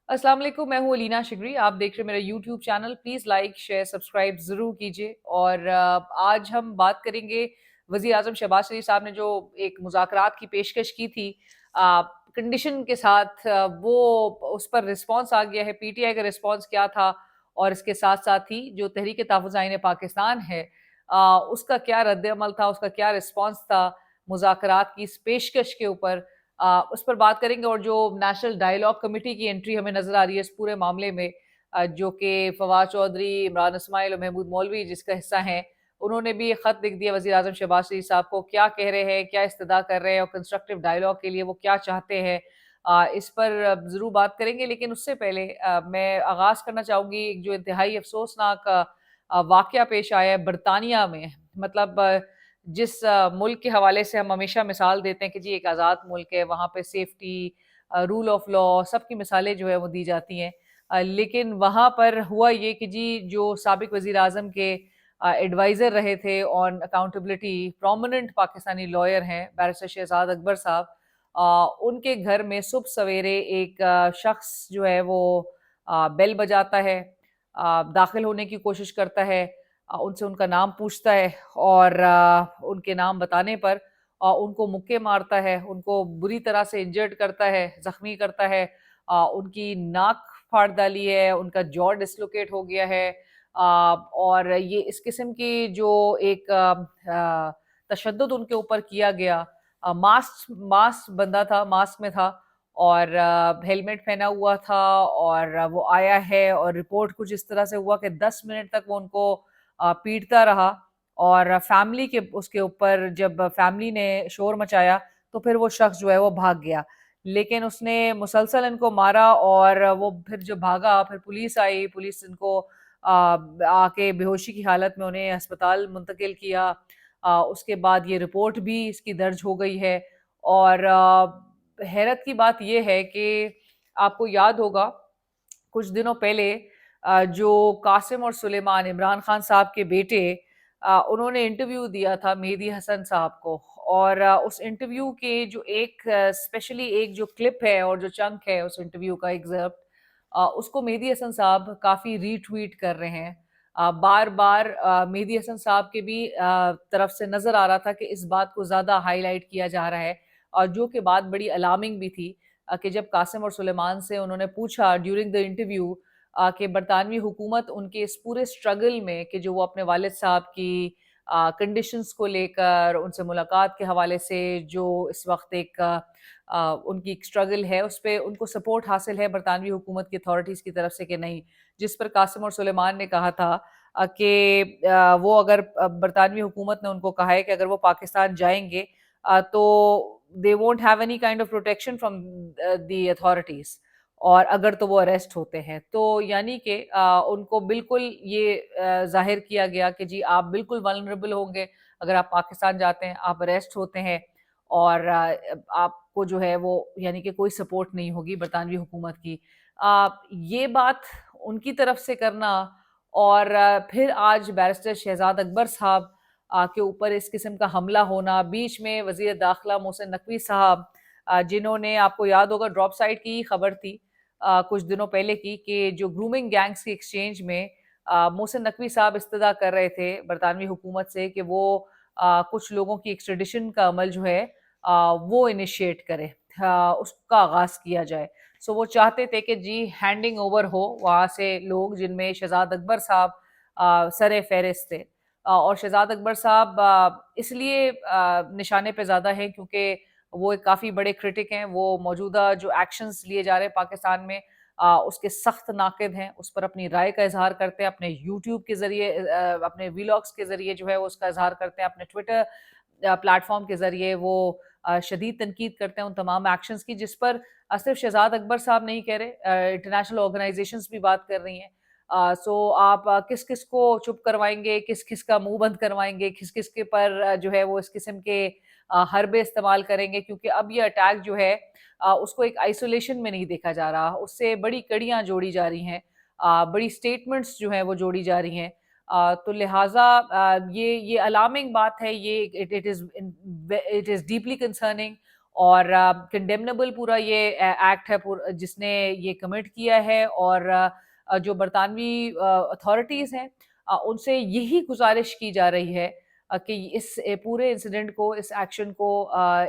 अस्सलाम वालेकुम, मैं हूँ अलीना शिगरी। आप देख रहे हैं मेरा YouTube channel. Please like, share, subscribe ज़रूर कीजिए। और आज हम बात करेंगे वज़ीर आज़म शहबाज शरीफ साहब ने जो एक मुज़ाकरात की पेशकश की थी कंडीशन के साथ, वो उस पर रिस्पॉन्स आ गया है। पीटीआई का रिस्पॉन्स क्या था और इसके साथ-साथ ही जो तहरीक तहफ़्फ़ुज़ आईन पाकिस्तान है उसका क्या रद्द-ए-अमल था, उसका क्या रिस्पॉन्स था मुज़ाकरात की इस पेशकश के ऊपर। उस पर बात करेंगे। और जो नेशनल डायलॉग कमेटी की एंट्री हमें नजर आ रही है इस पूरे मामले में, जो कि फवाद चौधरी, इमरान इस्माइल और महमूद मौलवी जिसका हिस्सा हैं, उन्होंने भी एक खत लिख दिया वज़ीर आज़म शहबाज शरीफ साहब को। क्या कह रहे हैं, क्या इस्तदा कर रहे हैं और कंस्ट्रक्टिव डायलॉग के लिए वो क्या चाहते हैं, इस पर ज़रूर बात करेंगे। लेकिन उससे पहले मैं आगाज़ करना चाहूँगी एक जो इंतहाई अफसोसनाक वाक़या पेश आया है बरतानिया में। मतलब जिस मुल्क के हवाले से हम हमेशा मिसाल देते हैं कि जी एक आज़ाद मुल्क है, वहाँ पे सेफ्टी, रूल ऑफ लॉ, सबकी मिसालें जो है वो दी जाती हैं। लेकिन वहाँ पर हुआ ये कि जी जो साबिक वज़ीर आज़म के एडवाइज़र रहे थे on accountability, prominent Pakistani lawyer हैं बैरिस्टर शहजाद अकबर साहब, उनके घर में सुबह सवेरे एक शख्स जो है वो बेल बजाता है, दाखिल होने की कोशिश करता है, उनसे उनका नाम पूछता है और उनके नाम बताने पर उनको मुक्के मारता है, उनको बुरी तरह से इंजर्ड करता है, ज़ख्मी करता है, उनकी नाक फाड़ डाली है, उनका जॉ डिस्लोकेट हो गया है। और ये इस किस्म की जो एक तशद्दुद उनके ऊपर किया गया। मास्क मास्क बंधा था, मास्क में था और हेलमेट पहना हुआ था और वो आया है और रिपोर्ट कुछ इस तरह से हुआ कि 10 मिनट तक वो उनको पीटता रहा। और फैमिली के उसके ऊपर जब फैमिली ने शोर मचाया तो फिर वो शख्स जो है वो भाग गया। लेकिन उसने मुसलसल इनको मारा और वो फिर जब भागा फिर पुलिस आई, पुलिस इनको आके बेहोशी की हालत में उन्हें अस्पताल मुंतकिल किया। उसके बाद ये रिपोर्ट भी इसकी दर्ज हो गई है। और हैरत की बात ये है कि आपको याद होगा कुछ दिनों पहले जो कासिम और सुलेमान इमरान खान साहब के बेटे, उन्होंने इंटरव्यू दिया था मेहदी हसन साहब को। और उस इंटरव्यू के जो एक स्पेशली एक जो क्लिप है और जो चंक है उस इंटरव्यू का एग्जर्प्ट, उसको मेहदी हसन साहब काफ़ी रीट्वीट कर रहे हैं। बार बार मेहदी हसन साहब के भी तरफ से नज़र आ रहा था कि इस बात को ज़्यादा हाईलाइट किया जा रहा है। और जो कि बात बड़ी अलार्मिंग भी थी कि जब कासिम और सुलेमान से उन्होंने पूछा ड्यूरिंग द इंटरव्यू कि बरतानवी हुकूमत उनके इस पूरे स्ट्रगल में कि जो वो अपने वालिद साहब की कंडीशंस को लेकर उनसे मुलाकात के हवाले से जो इस वक्त एक उनकी एक स्ट्रगल है उस पर उनको सपोर्ट हासिल है बरतानवी हुकूमत की अथॉरिटीज़ की तरफ से कि नहीं। जिस पर कासिम और सुलेमान ने कहा था कि वो अगर बरतानवी हुकूमत ने उनको कहा है कि अगर वो पाकिस्तान जाएंगे तो they won't have any kind of protection from the authorities, और अगर तो वो अरेस्ट होते हैं तो यानी कि उनको बिल्कुल ये ज़ाहिर किया गया कि जी आप बिल्कुल वल्नरेबल होंगे अगर आप पाकिस्तान जाते हैं, आप अरेस्ट होते हैं और आपको जो है वो यानी कि कोई सपोर्ट नहीं होगी बरतानवी हुकूमत की। ये बात उनकी तरफ से करना और फिर आज बैरिस्टर शहजाद अकबर साहब के ऊपर इस किस्म का हमला होना, बीच में वज़ीर दाखिला मोहसिन नकवी साहब, जिन्होंने आपको याद होगा ड्रॉप साइड की खबर थी कुछ दिनों पहले की कि जो ग्रूमिंग गैंग्स की एक्सचेंज में मोहसिन नकवी साहब इस्तदा कर रहे थे बरतानवी हुकूमत से कि वो कुछ लोगों की एक्सट्रेडिशन का अमल जो है वो इनिशिएट करे, उसका आगाज़ किया जाए। सो वो चाहते थे कि जी हैंडिंग ओवर हो वहाँ से लोग जिनमें शहजाद अकबर साहब सर फहरिस्त थे। और शहजाद अकबर साहब इसलिए निशाने पे ज़्यादा है क्योंकि वो एक काफ़ी बड़े क्रिटिक हैं। वो मौजूदा जो एक्शंस लिए जा रहे हैं पाकिस्तान में उसके सख्त नाक़िद हैं, उस पर अपनी राय का इज़हार करते हैं, अपने यूट्यूब के ज़रिए अपने वीलॉग्स के ज़रिए जो है वो उसका इज़हार करते हैं, अपने ट्विटर प्लेटफ़ॉर्म के ज़रिए वो शदीद तनकीद करते हैं उन तमाम एक्शंस की, जिस पर सिर्फ शहजाद अकबर साहब नहीं कह रहे, इंटरनेशनल ऑर्गेनाइजेशंस भी बात कर रही हैं। सो आप किस-किस को चुप करवाएँगे, किस-किस का मुँह बंद करवाएँगे, किस-किस के पर जो है वो इस किस्म के हरबे इस्तेमाल करेंगे, क्योंकि अब ये अटैक जो है उसको एक आइसोलेशन में नहीं देखा जा रहा, उससे बड़ी कड़ियाँ जोड़ी जा रही हैं, बड़ी स्टेटमेंट्स जो हैं वो जोड़ी जा रही हैं। तो लिहाजा ये अलार्मिंग बात है, ये it it is deeply concerning. اور कंडेमनेबल पूरा ये एक्ट है जिसने ये कमिट किया है। और जो बरतानवी अथॉरिटीज़ हैं उनसे यही गुजारिश की जा रही है कि इस पूरे इंसिडेंट को, इस एक्शन को,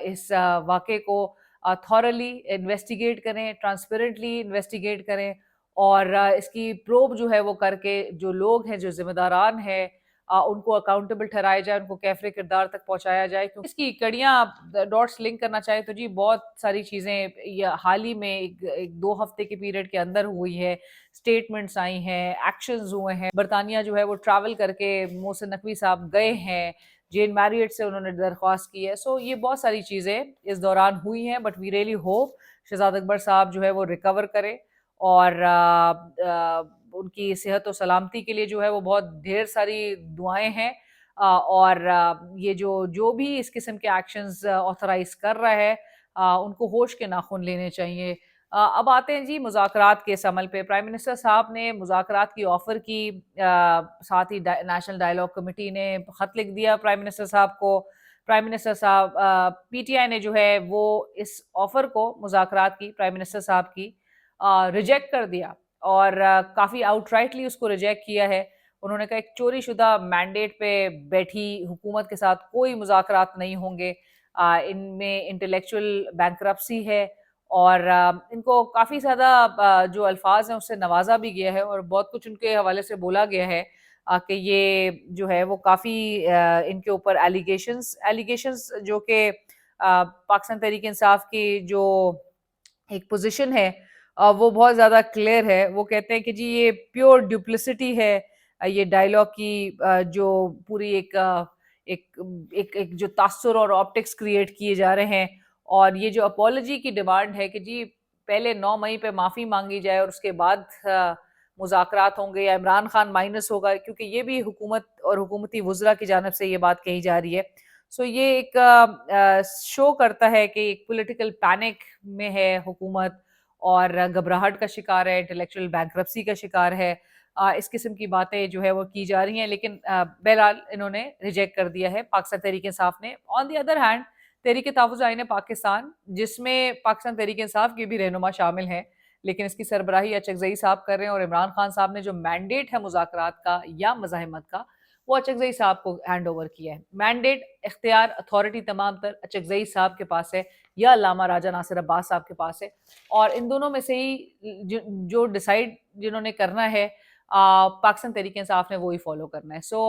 इस वाक़े को थॉरली इन्वेस्टिगेट करें, ट्रांसपेरेंटली इन्वेस्टिगेट करें और इसकी प्रोब जो है वो करके जो लोग हैं, जो ज़िम्मेदारान हैं उनको अकाउंटेबल ठहराया जाए, उनको कैफ़रे किरदार तक पहुँचाया जाए। क्योंकि इसकी कड़ियाँ डॉट्स लिंक करना चाहें तो जी बहुत सारी चीज़ें ये हाल ही में एक 2 हफ़्ते के पीरियड के अंदर हुई है। स्टेटमेंट्स आई हैं, एक्शंस हुए हैं। बरतानिया जो है वो ट्रैवल करके मोहसिन नकवी साहब गए हैं, जेन मैरियट से उन्होंने दरख्वास्त की है। सो ये बहुत सारी चीज़ें इस दौरान हुई हैं, but we really hope Shahzad Akbar साहब जो है वो रिकवर करें और उनकी सेहत और सलामती के लिए जो है वो बहुत ढेर सारी दुआएं हैं। और ये जो जो भी इस किस्म के एक्शंस ऑथराइज कर रहा है उनको होश के नाखून लेने चाहिए। अब आते हैं जी मुज़ाकरात के इस अमल पे। प्राइम मिनिस्टर साहब ने मुज़ाकरात की ऑफ़र की, साथ ही नेशनल डायलॉग कमेटी ने ख़त लिख दिया प्राइम मिनिस्टर साहब को। प्राइम मिनिस्टर साहब पीटीआई ने जो है वो इस ऑफ़र को मुज़ाकरात की प्राइम मिनिस्टर साहब की रिजेक्ट कर दिया और काफ़ी आउटराइटली उसको रिजेक्ट किया है। उन्होंने कहा एक चोरी शुदा मैंडेट पे बैठी हुकूमत के साथ कोई मुज़ाकरात नहीं होंगे, इनमें इंटेलेक्चुअल बैंकरप्सी है और इनको काफ़ी ज़्यादा जो अल्फाज हैं उससे नवाजा भी गया है और बहुत कुछ उनके हवाले से बोला गया है कि ये जो है वो काफ़ी इनके ऊपर एलिगेशंस एलिगेशंस जो कि पाकिस्तान तहरीक इंसाफ की जो एक पोजीशन है वो बहुत ज़्यादा क्लियर है। वो कहते हैं कि जी ये प्योर डुप्लिसिटी है, ये डायलॉग की जो पूरी एक जो तासुर और ऑप्टिक्स क्रिएट किए जा रहे हैं और ये जो अपॉलजी की डिमांड है कि जी पहले 9 मई पे माफ़ी मांगी जाए और उसके बाद मुज़ाकरात होंगे या इमरान खान माइनस होगा, क्योंकि ये भी हुकूमत और हुकूमती वुज़रा की जानब से ये बात कही जा रही है। सो ये एक शो करता है कि एक पॉलिटिकल पैनिक में है हुकूमत और घबराहट का शिकार है, इंटेलेक्चुअल बैंक्रप्सी का शिकार है। इस किस्म की बातें जो है वो की जा रही हैं, लेकिन बहरहाल इन्होंने रिजेक्ट कर दिया है पाकिस्तान तहरीक इंसाफ ने। ऑन द अदर हैंड तहरीक तहफ़्फ़ुज़ आईन पाकिस्तान, जिसमें पाकिस्तान तहरीक इंसाफ के भी रहनुमा शामिल हैं, लेकिन इसकी सरबराही अचकज़ई साहब कर रहे हैं और इमरान खान साहब ने जो मैंडेट है मुज़ाकरात का या मज़ाहमत का वो अचकज़ई साहब को हैंड ओवर किया है। मैंडेट, इख्तियार, अथॉरिटी तमाम तर अचकज़ई साहब के पास है या अल्लामा राजा नासिर अब्बास साहब के पास है और इन दोनों में से ही जो डिसाइड जिन्होंने करना है पाकिस्तान तहरीक इंसाफ ने वो ही फॉलो करना है। सो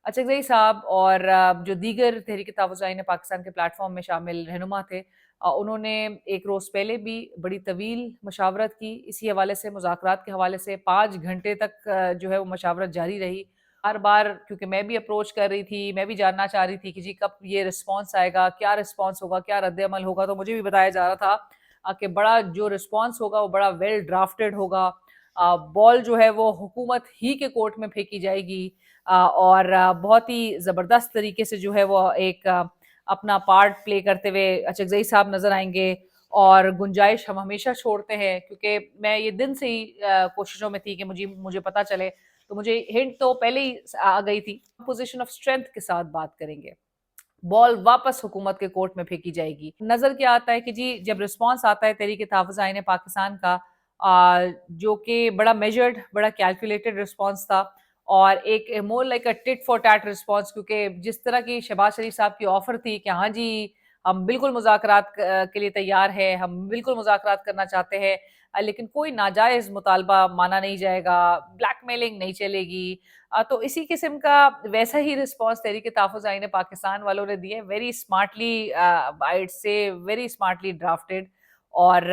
अचकज़ई साहब और जो दीगर तहरीक तहफ़्फ़ुज़ आईन पाकिस्तान के प्लेटफॉर्म में शामिल रहनुमा थे उन्होंने एक रोज़ पहले भी बड़ी तवील मशावरत की इसी हवाले से, मुज़ाकरात के हवाले से 5 घंटे तक जो है वो मशावरत जारी रही। बार बार क्योंकि मैं भी अप्रोच कर रही थी, मैं भी जानना चाह रही थी कि जी कब ये रिस्पॉन्स आएगा, क्या रिस्पॉन्स होगा, क्या रद्द-ए-अमल होगा, तो मुझे भी बताया जा रहा था कि बड़ा जो रिस्पॉन्स होगा वो बड़ा वेल ड्राफ्टेड होगा। बॉल जो है वो हुकूमत ही के कोर्ट में फेंकी जाएगी और बहुत ही ज़बरदस्त तरीके से जो है वो एक अपना पार्ट प्ले करते हुए अचकज़ई साहब नज़र आएंगे और गुंजाइश हम हमेशा छोड़ते हैं, क्योंकि मैं ये दिन से ही कोशिशों में थी कि मुझे पता चले, तो मुझे हिंट तो पहले ही आ गई थी। पोजीशन ऑफ स्ट्रेंथ के साथ बात करेंगे, बॉल वापस हुकूमत के कोर्ट में फेंकी जाएगी। नजर क्या आता है कि जी जब रिस्पांस आता है तहरीक तहफ़्फ़ुज़ आईन पाकिस्तान का जो कि बड़ा मेजर्ड, बड़ा कैलकुलेटेड रिस्पांस था और एक more like a tit for tat response, क्योंकि जिस तरह की शहबाज शरीफ साहब की ऑफर थी कि हाँ जी हम बिल्कुल मुज़ाकरात के लिए तैयार है, हम बिल्कुल मुज़ाकरात करना चाहते हैं, लेकिन कोई नाजायज़ मुतालबा माना नहीं जाएगा, ब्लैकमेलिंग नहीं चलेगी। तो इसी किस्म का वैसा ही रिस्पॉन्स तहरीक तहफ़्फ़ुज़ आईन पाकिस्तान वालों ने दिए, very smartly, I would say very smartly drafted. और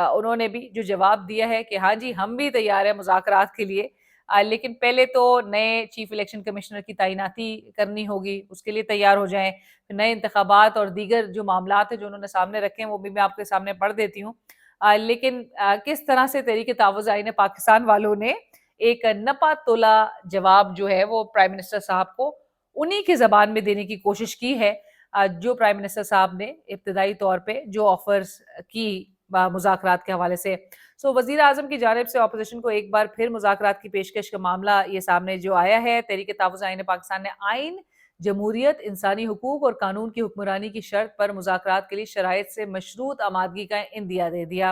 उन्होंने भी जो जवाब दिया है कि हाँ जी हम भी तैयार हैं मुज़ाकरात के लिए, लेकिन पहले तो नए चीफ इलेक्शन कमिश्नर की तैनाती करनी होगी, उसके लिए तैयार हो जाएं। नए इंतखाबात और दीगर जो मामलात हैं जो उन्होंने सामने रखे हैं वो भी मैं आपके सामने पढ़ देती हूँ। लेकिन किस तरह से तहरीक तहफ़्फ़ुज़ आईन पाकिस्तान वालों ने एक नपा तोला जवाब जो है वो प्राइम मिनिस्टर साहब को उन्हीं की ज़बान में देने की कोशिश की है, जो प्राइम मिनिस्टर साहब ने इब्तदाई तौर पे जो ऑफर्स की मुज़ाकरात के हवाले से। सो वज़ीर आज़म की जानिब से अपोजिशन को एक बार फिर मुज़ाकरात की पेशकश का मामला ये सामने जो आया है, तहरीक तहफ़्फ़ुज़ आईन पाकिस्तान ने आइन जमहूरियत, इंसानी हुकूक और कानून की हुक्मरानी की शर्त पर मुज़ाकरात के लिए शराइत से मशरूत आमादगी का इंदिया दे दिया।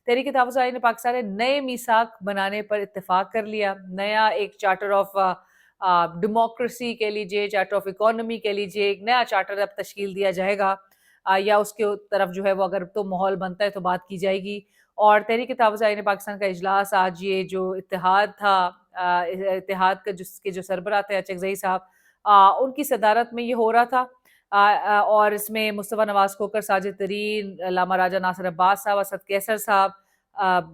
तहरीक तहफ़्फ़ुज़ ने पाकिस्तान ने नए मीसाक बनाने पर इत्तेफाक कर लिया। नया एक चार्टर ऑफ डेमोक्रेसी कह लीजिए, चार्टर ऑफ इकोनॉमी कह लीजिए, एक नया चार्टर अब तश्कील दिया जाएगा, या उसके तरफ जो है वो अगर तो माहौल बनता है तो बात की जाएगी। और तहरीक तहफ़्फ़ुज़ ने पाकिस्तान का इजलास आज ये जो इत्तेहाद था, इत्तेहाद का जिसके जो सरबराह थे अचकज़ई साहब, उनकी सदारत में ये हो रहा था। और इसमें मुस्तफ़ा नवाज़ खोखर, साजिद तरीन, लामा राजा नासिर अब्बास साहब, असद कैसर साहब,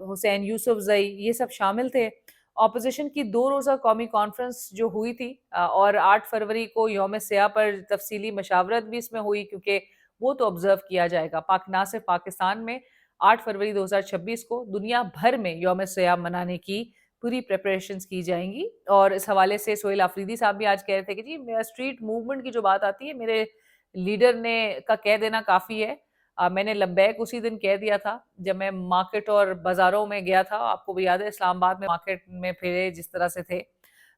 हुसैन यूसुफ़ज़ई, ये सब शामिल थे। ऑपोजिशन की 2 रोज़ा कौमी कॉन्फ्रेंस जो हुई थी, और 8 फरवरी को यौम सियाह पर तफसीली मशावरत भी इसमें हुई, क्योंकि वो तो ऑब्ज़र्व किया जाएगा। ना सिर्फ पाकिस्तान में 8 फरवरी 2026 को दुनिया भर में यौम सियाह मनाने की पूरी प्रिपरेशंस की जाएंगी। और इस हवाले से सोहेल आफरीदी साहब भी आज कह रहे थे कि जी स्ट्रीट मूवमेंट की जो बात आती है, मेरे लीडर ने का कह देना काफ़ी है। मैंने लब्बैक उसी दिन कह दिया था जब मैं मार्केट और बाज़ारों में गया था। आपको भी याद है इस्लामाबाद में मार्केट में फिरे जिस तरह से थे।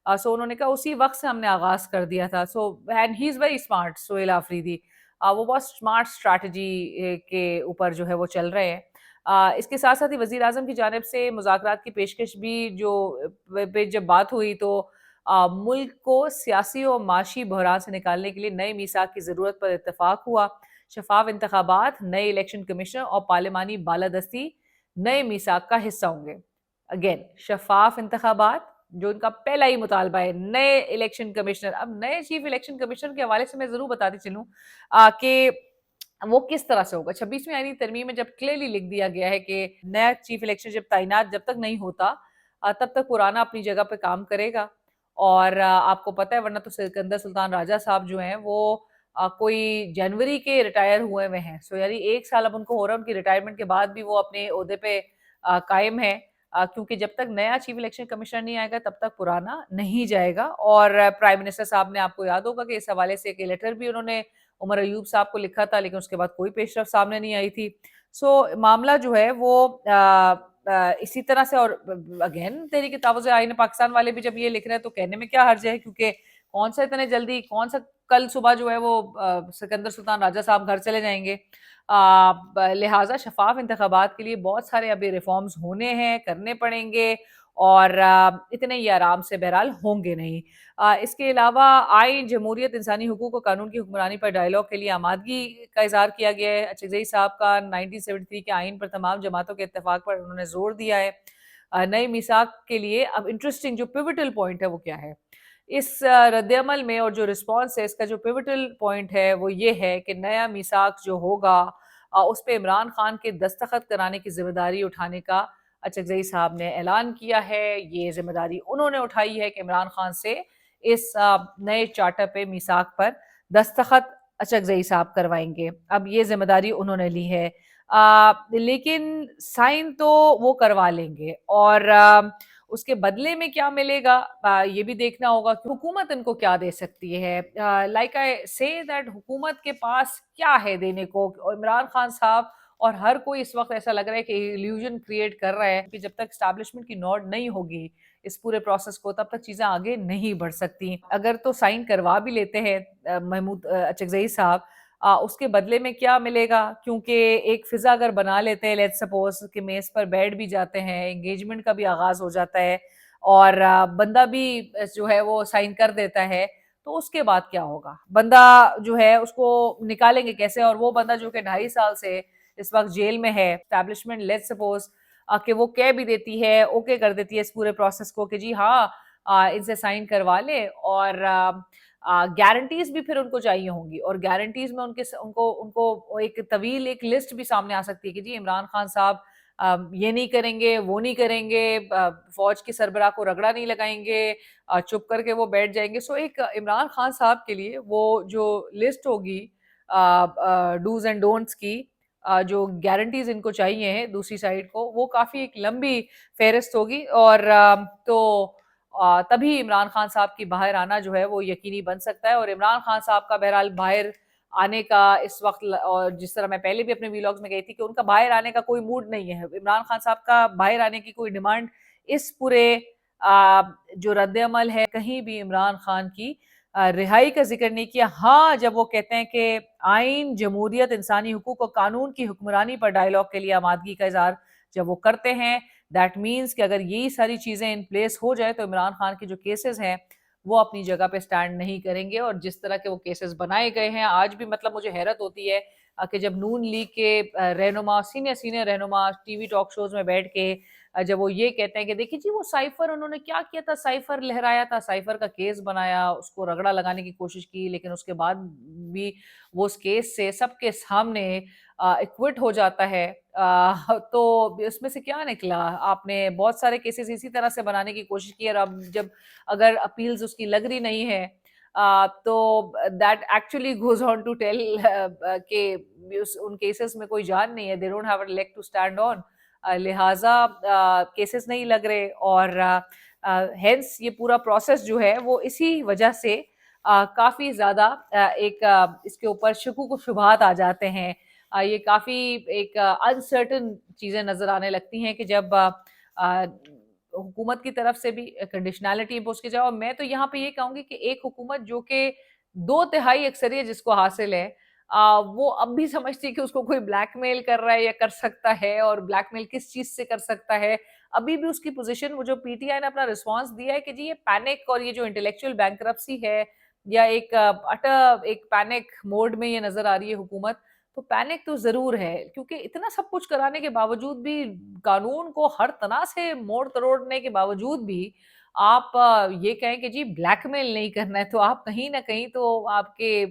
सो उन्होंने कहा उसी वक़्त से हमने आगाज़ कर दिया था। So and he is very smart, Sohail Afridi. वो बहुत स्मार्ट स्ट्रैटेजी के ऊपर जो है वो चल रहे हैं। इसके साथ-साथ ही वज़ीर-ए-आज़म की जानिब से मुज़ाकरात की पेशकश भी जो पे जब बात हुई, तो मुल्क को सियासी और माशी बहरान से निकालने के लिए नए मीसाक की ज़रूरत पर इत्तेफाक हुआ। शफ़ाफ़ इंतखाबात, नए इलेक्शन कमीशनर और पार्लिमानी बालादस्ती नए मीसाक का हिस्सा होंगे। अगेन शफ़ाफ़ इंतखाबात, जो इनका पहला ही मुतालबा है, नए इलेक्शन कमिश्नर। अब नए चीफ इलेक्शन कमिश्नर के हवाले से मैं ज़रूर बताती चलूँ कि वो किस तरह से होगा। 26वीं आईनी तरमीम में जब क्लियरली लिख दिया गया है कि नया चीफ इलेक्शन जब तैनात जब तक नहीं होता, तब तक पुराना अपनी जगह पे काम करेगा। और आपको पता है, वरना तो सिकंदर सुल्तान राजा साहब जो हैं वो कोई जनवरी के रिटायर हुए हुए हैं। सो यानी 1 साल अब उनको हो रहा है, उनकी रिटायरमेंट के बाद भी वो अपने ओहदे पे कायम हैं। क्योंकि जब तक नया चीफ इलेक्शन कमिश्नर नहीं आएगा तब तक पुराना नहीं जाएगा। और प्राइम मिनिस्टर साहब ने, आपको याद होगा कि इस हवाले से एक लेटर भी उन्होंने उमर अयूब साहब को लिखा था, लेकिन उसके बाद कोई पेशरफ सामने नहीं आई थी। सो मामला जो है वो इसी तरह से। और अगेन तहरीक तहफ़्फ़ुज़ आईन पाकिस्तान वाले भी जब ये लिख रहे हैं तो कहने में क्या हर्ज है, क्योंकि कौन सा इतने जल्दी, कौन सा कल सुबह जो है वो सिकंदर सुल्तान राजा साहब घर चले जाएंगे। लिहाजा शफाफ इंतखाबात के लिए बहुत सारे अभी रिफॉर्म्स होने हैं, करने पड़ेंगे, और इतने ही आराम से बहरहाल होंगे नहीं। इसके अलावा आइन, जमहूरियत, इंसानी हुकूक और कानून की हुक्मरानी पर डायलॉग के लिए आमादगी का इजहार किया गया है। अचकज़ई साहब का 1973 के आइन पर तमाम जमातों के इत्तेफाक पर उन्होंने जोर दिया है। नई मिसाक के लिए अब इंटरेस्टिंग जो पिवटल पॉइंट है वो क्या है इस रद्दमल में, और जो रिस्पॉन्स है इसका, जो पिवटल पॉइंट है वो ये है कि नया मिसाक जो होगा उस पर इमरान खान के दस्तखत कराने की जिम्मेदारी उठाने का अचकज़ई साहब ने ऐलान किया है। ये जिम्मेदारी उन्होंने उठाई है कि इमरान खान से इस नए चार्टर पे, मीसाक पर दस्तखत अचकज़ई साहब करवाएंगे। अब ये जिम्मेदारी उन्होंने ली है। लेकिन साइन तो वो करवा लेंगे, और उसके बदले में क्या मिलेगा ये भी देखना होगा कि हुकूमत इनको क्या दे सकती है। लाइक आई से दैट हुकूमत के पास क्या है देने को, और इमरान खान साहब और हर कोई इस वक्त ऐसा लग रहा है कि इल्यूजन क्रिएट कर रहा है कि जब तक स्टैब्लिशमेंट की नोट नहीं होगी इस पूरे प्रोसेस को, तब तक चीजें आगे नहीं बढ़ सकती। अगर तो साइन करवा भी लेते हैं महमूद अचकज़ई साहब, उसके बदले में क्या मिलेगा, क्योंकि एक फिजा अगर बना लेते हैं, लेट्स सपोज कि मेज पर बैठ भी जाते हैं, एंगेजमेंट का भी आगाज हो जाता है, और बंदा भी जो है वो साइन कर देता है, तो उसके बाद क्या होगा? बंदा जो है उसको निकालेंगे कैसे? और वो बंदा जो कि 2.5 साल से इस वक्त जेल में है, एस्टैब्लिशमेंट लेट्स सपोज कि वो कह भी देती है, ओके कर देती है इस पूरे प्रोसेस को कि जी हाँ, इनसे साइन करवा ले, और गारंटीज भी फिर उनको चाहिए होंगी, और गारंटीज में उनको उनको एक तवील एक लिस्ट भी सामने आ सकती है कि जी इमरान खान साहब ये नहीं करेंगे, वो नहीं करेंगे, फौज के सरबराह को रगड़ा नहीं लगाएंगे, चुप करके वो बैठ जाएंगे। सो एक इमरान खान साहब के लिए वो जो लिस्ट होगी डूज एंड डोंट्स की, जो गारंटीज इनको चाहिए हैं दूसरी साइड को, वो काफी एक लंबी फेहरिस्त होगी। और तो तभी इमरान खान साहब की बाहर आना जो है वो यकीनी बन सकता है। और इमरान खान साहब का बहरहाल बाहर आने का इस वक्त, और जिस तरह मैं पहले भी अपने वीलॉग्स में गई थी कि उनका बाहर आने का कोई मूड नहीं है। इमरान खान साहब का बाहर आने की कोई डिमांड इस पूरे जो रद्द अमल है, कहीं भी इमरान खान की रिहाई का जिक्र नहीं किया। हाँ, जब वो कहते हैं कि आइन, जमहूरियत, इंसानी हुकूक और कानून की हुक्मरानी पर डायलॉग के लिए आमादगी का इजहार जब वो करते हैं, दैट मीन्स कि अगर यही सारी चीज़ें इन प्लेस हो जाए तो इमरान खान के जो केसेस हैं वो अपनी जगह पे स्टैंड नहीं करेंगे। और जिस तरह के वो केसेस बनाए गए हैं आज भी, मतलब मुझे हैरत होती है कि जब नून लीग के रहनुमा, सीनियर सीनियर रहनुमा टीवी टॉक शोज में बैठ के जब वो ये कहते हैं कि देखिए जी वो साइफर उन्होंने क्या किया था, साइफर लहराया था, साइफर का केस बनाया, उसको रगड़ा लगाने की कोशिश की, लेकिन उसके बाद भी वो उस केस से सबके सामने एक्विट हो जाता है। तो इसमें से क्या निकला? आपने बहुत सारे केसेस इसी तरह से बनाने की कोशिश की और अब जब अगर अपील्स उसकी लग रही नहीं है तो that actually goes on to tell कि उन केसेस में कोई जान नहीं है, they don't have a leg to stand on, लिहाजा केसेस नहीं लग रहे। और हेंस ये पूरा प्रोसेस जो है वो इसी वजह से काफी ज्यादा एक इसके ऊपर शकूक शुबहात आ जाते हैं। ये काफी एक अनसर्टन चीजें नजर आने लगती हैं कि जब हुकूमत की तरफ से भी कंडीशनैलिटी इम्पोज की जाए। और मैं तो यहाँ पे ये कहूंगी कि एक हुकूमत जो कि 2/3 अक्सरियत जिसको हासिल है, वो अब भी समझती है कि उसको कोई ब्लैकमेल कर रहा है या कर सकता है, और ब्लैकमेल किस चीज से कर सकता है। अभी भी उसकी पोजीशन, वो जो पीटीआई ने अपना रिस्पांस दिया है कि जी ये पैनिक और ये जो इंटेलेक्चुअल बैंकरप्सी है, या एक अटर एक पैनिक मोड में ये नजर आ रही है हुकूमत। तो पैनिक तो जरूर है, क्योंकि इतना सब कुछ कराने के बावजूद भी, कानून को हर तरह से मोड़ तरोड़ने के बावजूद भी आप ये कहें कि जी ब्लैकमेल नहीं करना है, तो आप कहीं ना कहीं तो आपके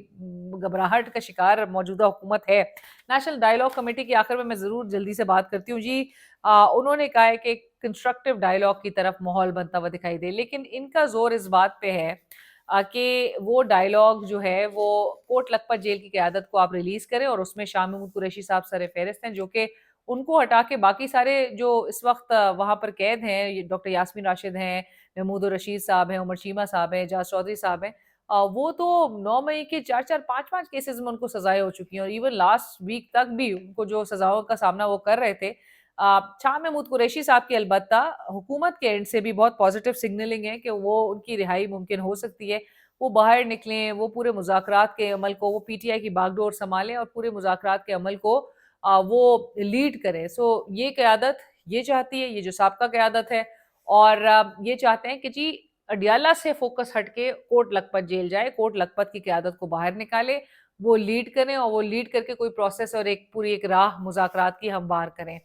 घबराहट का शिकार मौजूदा हुकूमत है। नेशनल डायलॉग कमेटी की आखिर में मैं जरूर जल्दी से बात करती हूँ जी। उन्होंने कहा है कि कंस्ट्रक्टिव डायलॉग की तरफ माहौल बनता हुआ दिखाई दे, लेकिन इनका जोर इस बात पे है कि वो डायलॉग जो है वो कोट लखपत जेल की क़यादत को आप रिलीज करें, और उसमें शाह महमूद कुरैशी साहब सर फहरिस्त हैं, जो कि उनको हटा के बाकी सारे जो इस वक्त वहां पर कैद हैं, डॉक्टर यास्मीन राशिद हैं, महमूद रशीद साहब हैं, उमर चीमा साहब हैं, जाज चौधरी साहब हैं, वो तो 9 मई के 4-4, 5-5 केसेस में उनको सजाएं हो चुकी हैं, और इवन लास्ट वीक तक भी उनको जो सजाओं का सामना वो कर रहे थे। शाह महमूद कुरैशी साहब की अलबत्ता हुकूमत के एंड से भी बहुत पॉजिटिव सिग्नलिंग है कि वो उनकी रिहाई मुमकिन हो सकती है, वो बाहर निकलें, वो पूरे मुज़ाकरात के अमल को, वो पीटीआई की बागडोर संभालें और पूरे मुज़ाकरात के अमल को वो लीड करें। सो ये क़यादत ये चाहती है, ये जो साबका क़यादत है, और ये चाहते हैं कि जी अडियाला से फोकस हटके कोट लखपत जेल जाए, कोट लखपत की क़यादत को बाहर निकाले, वो लीड करें, और वो लीड करके कोई प्रोसेस और एक पूरी एक राह मुज़ाकरात की हमवार करें।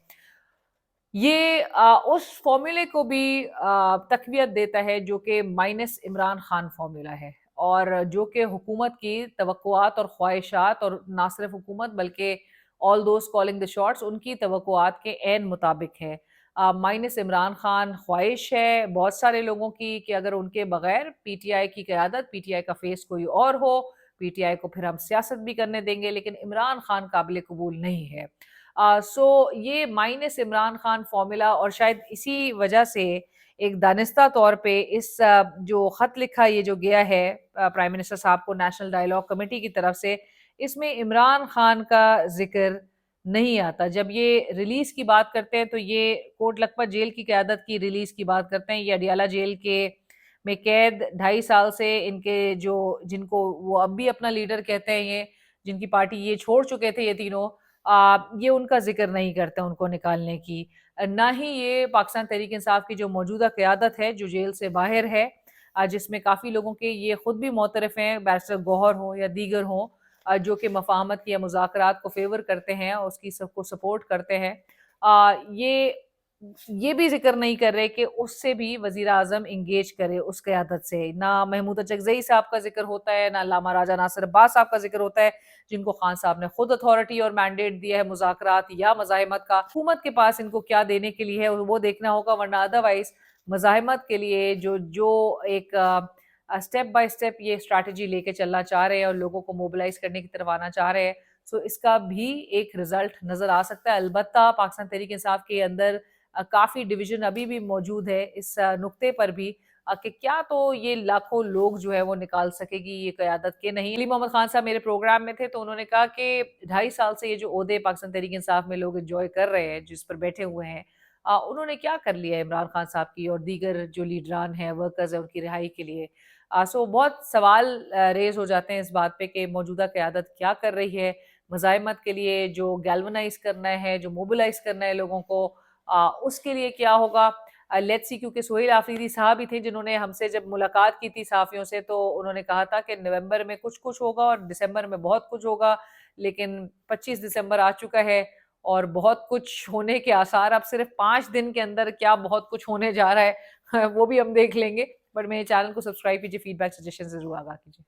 ये उस फॉर्मूले को भी तक़वियत देता है जो कि माइनस इमरान खान फॉर्मूला है, और जो कि हुकूमत की तवक्कुआत और ख्वाहिशात, और ना सिर्फ हुकूमत बल्कि ऑल दोस्त कॉलिंग द शॉट्स, उनकी तवक्कुआत के ऐन मुताबिक है। माइनस इमरान खान ख्वाहिश है बहुत सारे लोगों की कि अगर उनके बगैर पीटीआई की क़यादत, पीटीआई का फेस कोई और हो, पीटीआई को फिर हम सियासत भी करने देंगे, लेकिन इमरान खान काबिल कबूल नहीं है। सो ये माइनस इमरान खान फॉर्मूला, और शायद इसी वजह से एक दानिस्ता तौर पे इस जो खत लिखा ये जो गया है प्राइम मिनिस्टर साहब को नेशनल डायलॉग कमेटी की तरफ से, इसमें इमरान खान का जिक्र नहीं आता। जब ये रिलीज की बात करते हैं तो ये कोट लखपत जेल की क़यादत की रिलीज की बात करते हैं, ये अडियाला जेल के में कैद 2.5 साल से इनके जो, जिनको वो अब भी अपना लीडर कहते हैं, ये जिनकी पार्टी ये छोड़ चुके थे ये तीनों, ये उनका जिक्र नहीं करते उनको निकालने की। ना ही ये पाकिस्तान तहरीक इंसाफ की जो मौजूदा क़यादत है जो जेल से बाहर है, जिसमें काफ़ी लोगों के ये खुद भी मोतरफ हैं, बैरिस्टर गौहर हो या दीगर हों, जो कि मफाहमत या मुज़ाकरात को फेवर करते हैं और उसकी सबको सपोर्ट करते हैं। ये भी जिक्र नहीं कर रहे कि उससे भी वजीर आजम इंगेज करे उस क़यादत से। ना महमूद चकजई साहब का जिक्र होता है, ना लामा राजा नासिर अब्बास साहब का जिक्र होता है, जिनको खान साहब ने खुद अथॉरिटी और मैंडेट दिया है मुज़ाकरात या मज़ाहमत का। हुकूमत के पास इनको क्या देने के लिए है वो देखना होगा, वरना अदरवाइज मज़ाहमत के लिए जो जो एक स्टेप बाय स्टेप ये स्ट्रैटेजी लेके चलना चाह रहे हैं और लोगों को मोबिलाइज करने की तरफ आना चाह रहे हैं, सो इसका भी एक रिजल्ट नजर आ सकता है। अलबत्ता पाकिस्तान तहरीक इंसाफ के अंदर काफी डिवीजन अभी भी मौजूद है इस नुक्ते पर भी, कि क्या तो ये लाखों लोग जो है वो निकाल सकेगी ये क़यादत के नहीं। अली मोहम्मद खान साहब मेरे प्रोग्राम में थे तो उन्होंने कहा कि 2.5 साल से ये जो ओहदे पाकिस्तान तहरीक इंसाफ में लोग एंजॉय कर रहे हैं, जिस पर बैठे हुए हैं, उन्होंने क्या कर लिया है इमरान खान साहब की और दीगर जो लीडरान हैं, वर्कर्स हैं, उनकी रिहाई के लिए? सो बहुत सवाल रेज़ हो जाते हैं इस बात पे कि मौजूदा क़यादत क्या कर रही है? मज़ाहिमत के लिए जो गैल्वनाइज़ करना है, जो मोबिलाइज़ करना है लोगों को, उसके लिए क्या होगा? लेट्स सी, क्योंकि सोहेल आफरीदी साहब ही थे जिन्होंने हमसे जब मुलाकात की थी सहाफ़ियों से, तो उन्होंने कहा था कि नवंबर में कुछ-कुछ होगा और दिसंबर में बहुत कुछ होगा। लेकिन 25 दिसंबर आ चुका है और बहुत कुछ होने के आसार, अब सिर्फ़ 5 दिन के अंदर क्या बहुत कुछ होने जा रहा है वो भी हम देख लेंगे। बट मेरे चैनल को सब्सक्राइब कीजिए, फीडबैक, सजेशंस ज़रूर आगाह कीजिए।